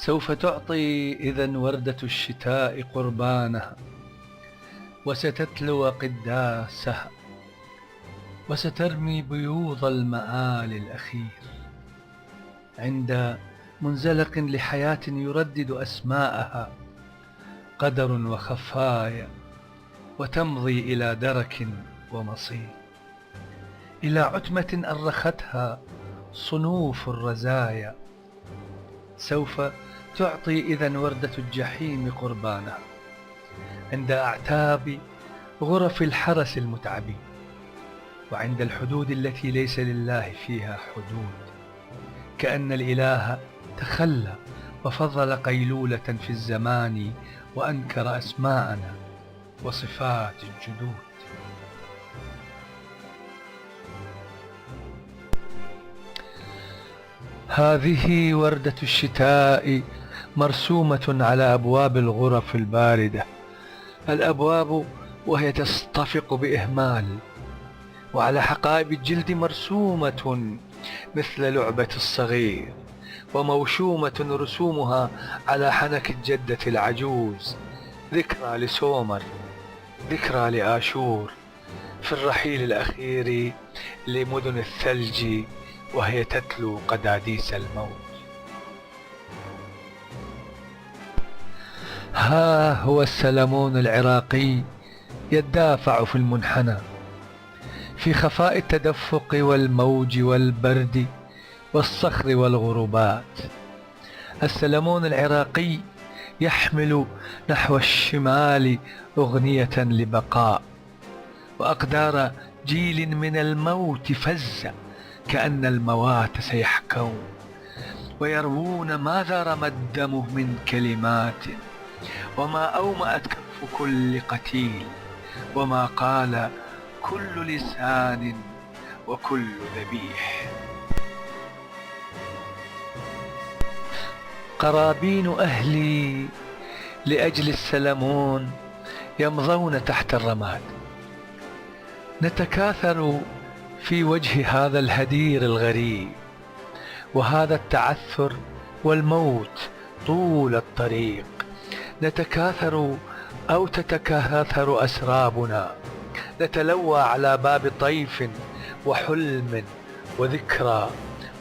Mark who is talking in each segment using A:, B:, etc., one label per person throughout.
A: سوف تعطي إذا وردة الشتاء قربانها، وستتلو قداسها، وسترمي بيوض المآل الأخير عند منزلق لحياة يردد أسماءها قدر وخفايا، وتمضي إلى درك ومصير، إلى عتمة أرختها صنوف الرزايا. سوف تعطي إذن وردة الجحيم قربانها عند أعتاب غرف الحرس المتعبين، وعند الحدود التي ليس لله فيها حدود، كأن الإله تخلى وفضل قيلولة في الزمان وأنكر أسماءنا وصفات الجدود. هذه وردة الشتاء مرسومة على أبواب الغرف الباردة، الأبواب وهي تصطفق بإهمال، وعلى حقائب الجلد مرسومة مثل لعبة الصغير، وموشومة رسومها على حنك الجدة العجوز، ذكرى لسومر، ذكرى لآشور في الرحيل الأخير لمدن الثلج وهي تتلو قداديس الموت. ها هو السلمون العراقي يدافع في المنحنى في خفاء التدفق والموج والبرد والصخر والغروبات. السلمون العراقي يحمل نحو الشمال أغنية لبقاء، وأقدار جيل من الموت فزة، كأن الموات سيحكون ويروون ماذا رمى الدم من كلمات، وما أومأت كف كل قتيل، وما قال كل لسان وكل ذبيح. قرابين أهلي لأجل السلمون يمضون تحت الرماد، نتكاثر في وجه هذا الهدير الغريب وهذا التعثر والموت طول الطريق، نتكاثر أو تتكاثر أسرابنا، نتلوى على باب طيف وحلم وذكرى،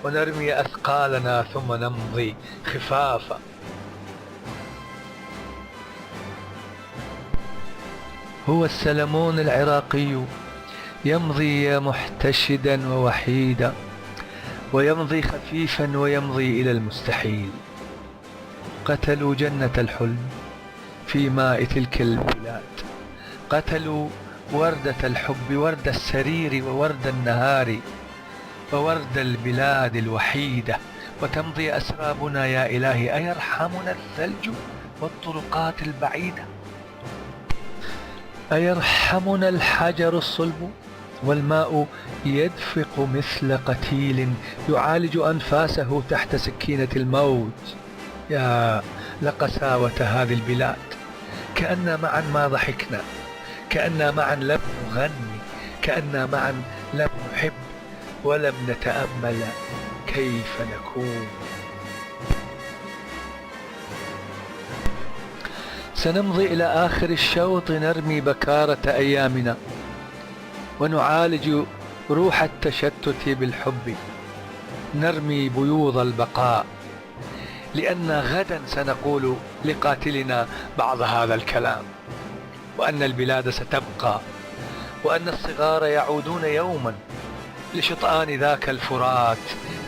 A: ونرمي أثقالنا ثم نمضي خفافا. هو السلمون العراقي يمضي محتشدا ووحيدا، ويمضي خفيفا ويمضي إلى المستحيل. قتلوا جنة الحلم في ماء تلك البلاد، قتلوا وردة الحب، ورد السرير وورد النهار وورد البلاد الوحيدة، وتمضي أسرابنا يا إلهي. أيرحمنا الثلج والطرقات البعيدة؟ أيرحمنا الحجر الصلب والماء يدفق مثل قتيل يعالج أنفاسه تحت سكينة الموت؟ يا لقساوة هذه البلاد، كأننا معا ما ضحكنا، كأننا معا لم نغني، كأننا معا لم نحب ولم نتأمل كيف نكون. سنمضي إلى آخر الشوط، نرمي بكارة أيامنا ونعالج روح التشتت بالحب، نرمي بيوض البقاء، لأن غدا سنقول لقاتلنا بعض هذا الكلام، وأن البلاد ستبقى، وأن الصغار يعودون يوما لشطآن ذاك الفرات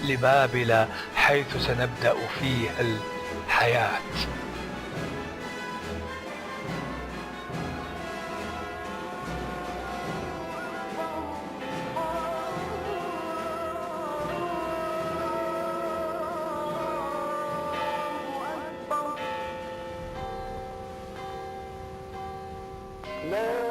A: لبابل حيث سنبدأ فيها الحياة.
B: لا